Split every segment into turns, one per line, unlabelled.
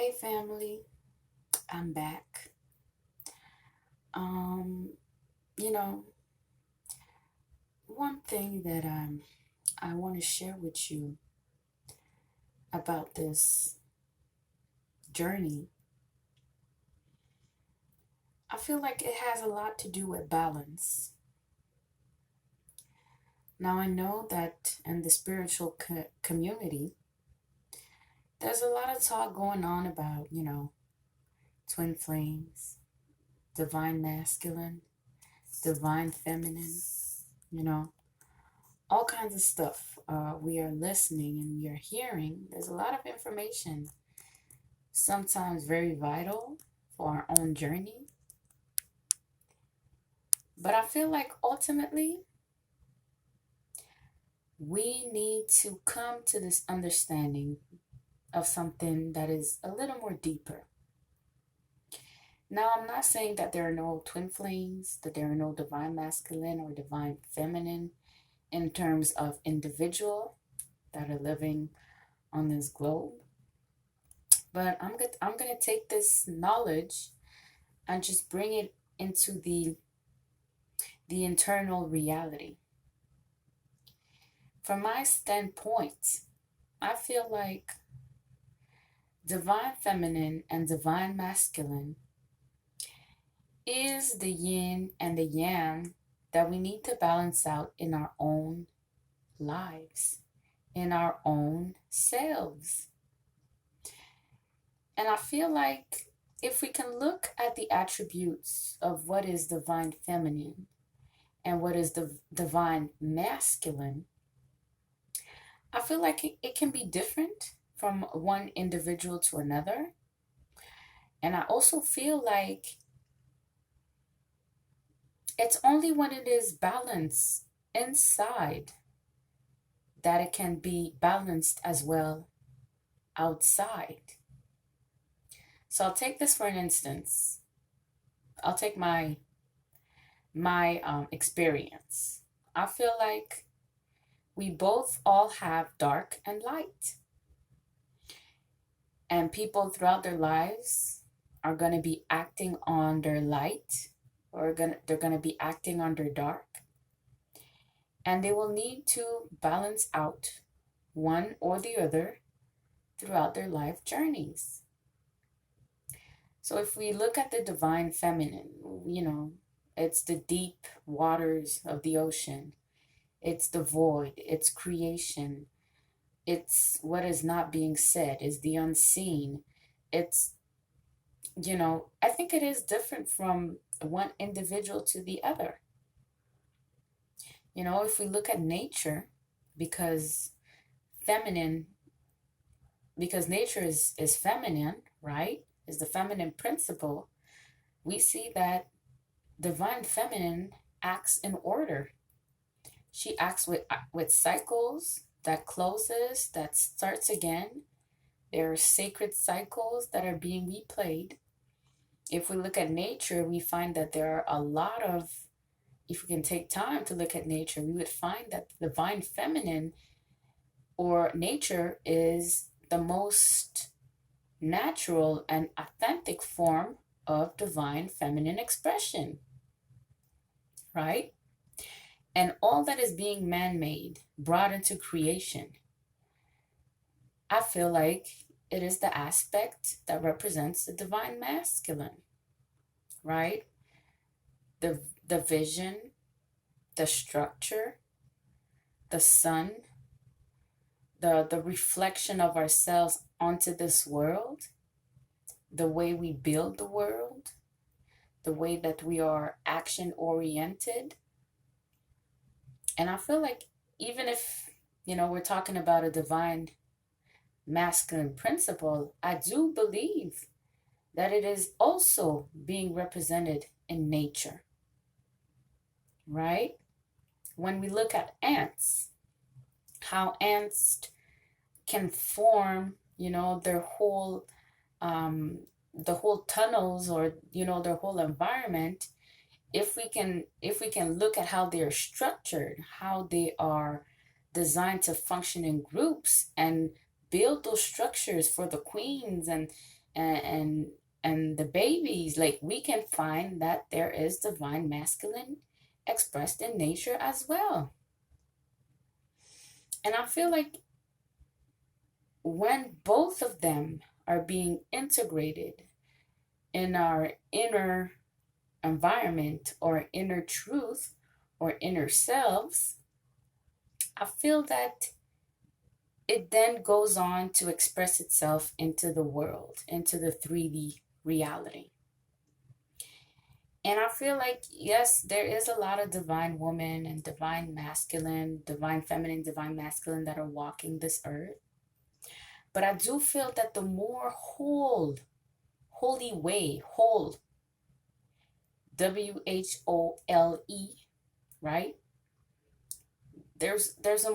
Hey family, I'm back. Um, you know, one thing that I want to share with you about this journey, I feel like it has a lot to do with balance. Now I know that in the spiritual community, there's a lot of talk going on about, twin flames, divine masculine, divine feminine, you know, all kinds of stuff we are listening and we are hearing. There's a lot of information, sometimes very vital for our own journey. But I feel like ultimately we need to come to this understanding of something that is a little more deeper. Now, I'm not saying that there are no twin flames, that there are no divine masculine or divine feminine in terms of individual that are living on this globe. But I'm gonna take this knowledge and just bring it into the internal reality. From my standpoint, I feel like divine feminine and divine masculine is the yin and the yang that we need to balance out in our own lives, in our own selves. And I feel like if we can look at the attributes of what is divine feminine and what is the divine masculine, I feel like it can be different from one individual to another. And I also feel like it's only when it is balanced inside that it can be balanced as well outside. So I'll take this for an instance. I'll take my experience. I feel like we both all have dark and light. And people throughout their lives are going to be acting on their light or they're going to be acting on their dark. And they will need to balance out one or the other throughout their life journeys. So if we look at the divine feminine, it's the deep waters of the ocean. It's the void, it's creation, it's what is not being said, is the unseen. It's, I think it is different from one individual to the other. If we look at nature, because feminine, because nature is feminine, right? Is the feminine principle, we see that divine feminine acts in order. She acts with cycles that closes, that starts again. There are sacred cycles that are being replayed. If we look at nature, we find that there are a lot of, if we can take time to look at nature, we would find that the divine feminine or nature is the most natural and authentic form of divine feminine expression, right? And all that is being man-made, brought into creation, I feel like it is the aspect that represents the divine masculine, right? The vision, the structure, the sun, the reflection of ourselves onto this world, the way we build the world, the way that we are action oriented. And I feel like even if, we're talking about a divine masculine principle, I do believe that it is also being represented in nature, right? When we look at ants, how ants can form, their whole, the whole tunnels or, their whole environment, if we can look at how they are structured, how they are designed to function in groups and build those structures for the queens and and the babies, like we can find that there is divine masculine expressed in nature as well. And I feel like when both of them are being integrated in our inner environment or inner truth or inner selves, I feel that it then goes on to express itself into the world, into the 3D reality. And I feel like, yes, there is a lot of divine woman and divine masculine, divine feminine, divine masculine that are walking this earth. But I do feel that the more whole, holy way, whole, WHOLE, right? There's a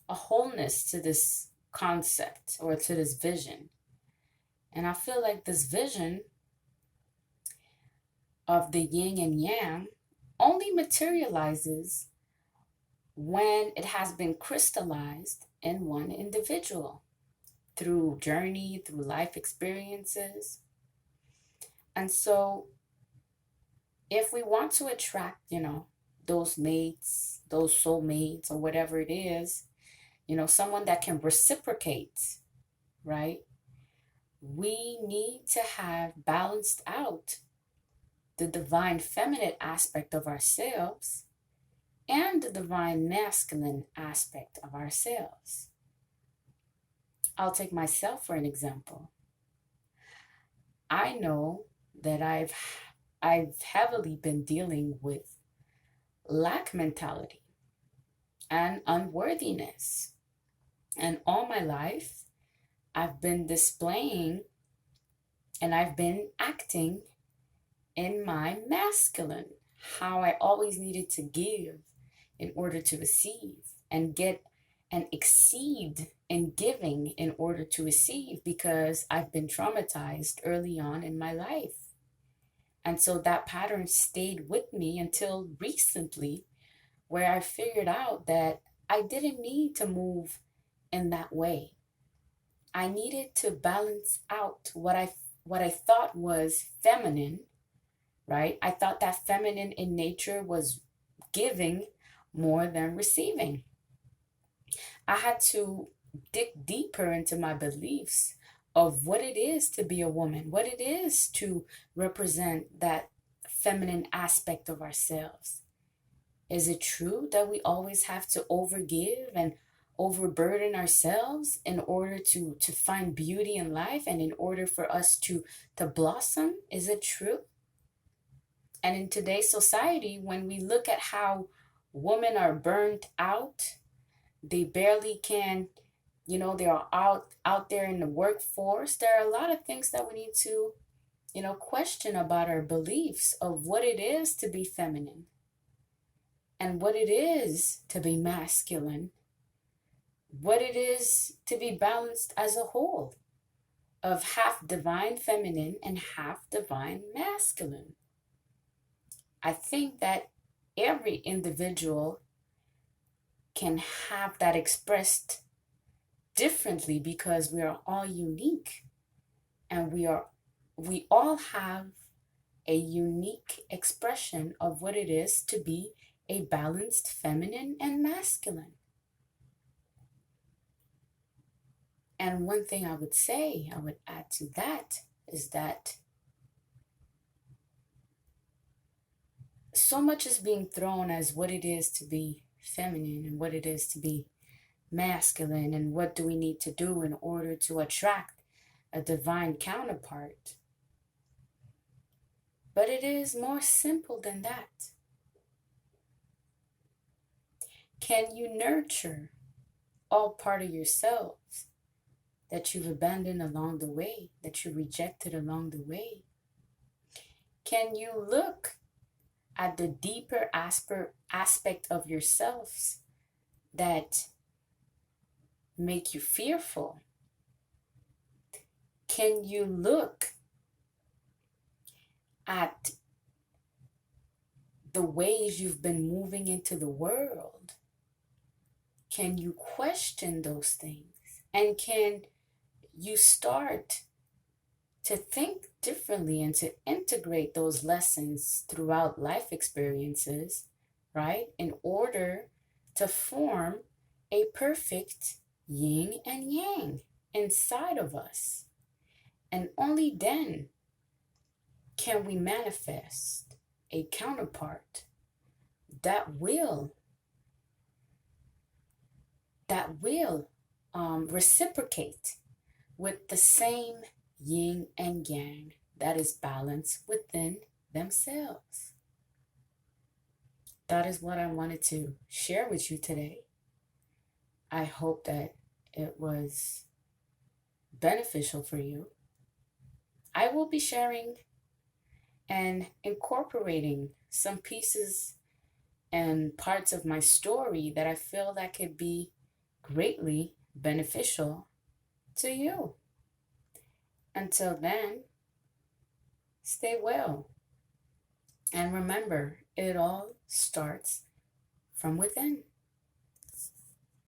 a wholeness to this concept or to this vision. And I feel like this vision of the yin and yang only materializes when it has been crystallized in one individual through journey, through life experiences. And so if we want to attract, those mates, those soulmates, or whatever it is, someone that can reciprocate, right? We need to have balanced out the divine feminine aspect of ourselves and the divine masculine aspect of ourselves. I'll take myself for an example. I know that I've heavily been dealing with lack mentality and unworthiness. And all my life, I've been displaying and I've been acting in my masculine, how I always needed to give in order to receive and get and exceed in giving in order to receive because I've been traumatized early on in my life. And so that pattern stayed with me until recently, where I figured out that I didn't need to move in that way. I needed to balance out what I thought was feminine, right? I thought that feminine in nature was giving more than receiving. I had to dig deeper into my beliefs of what it is to be a woman, what it is to represent that feminine aspect of ourselves. Is it true that we always have to overgive and overburden ourselves in order to find beauty in life and in order for us to blossom? Is it true? And in today's society, when we look at how women are burnt out, they barely can, they are out there in the workforce. There are a lot of things that we need to, question about our beliefs of what it is to be feminine and what it is to be masculine, what it is to be balanced as a whole of half divine feminine and half divine masculine. I think that every individual can have that expressed differently because we are all unique and we all have a unique expression of what it is to be a balanced feminine and masculine. And one thing I would add to that is that so much is being thrown as what it is to be feminine and what it is to be masculine and what do we need to do in order to attract a divine counterpart. But it is more simple than that. Can you nurture all part of yourselves that you've abandoned along the way, that you rejected along the way? Can you look at the deeper aspect of yourselves that make you fearful? Can you look at the ways you've been moving into the world? Can you question those things? And can you start to think differently and to integrate those lessons throughout life experiences, right? In order to form a perfect yin and yang inside of us. And only then can we manifest a counterpart that will reciprocate with the same yin and yang that is balanced within themselves. That is what I wanted to share with you today. I hope that it was beneficial for you. I will be sharing and incorporating some pieces and parts of my story that I feel that could be greatly beneficial to you. Until then, stay well. And remember, it all starts from within.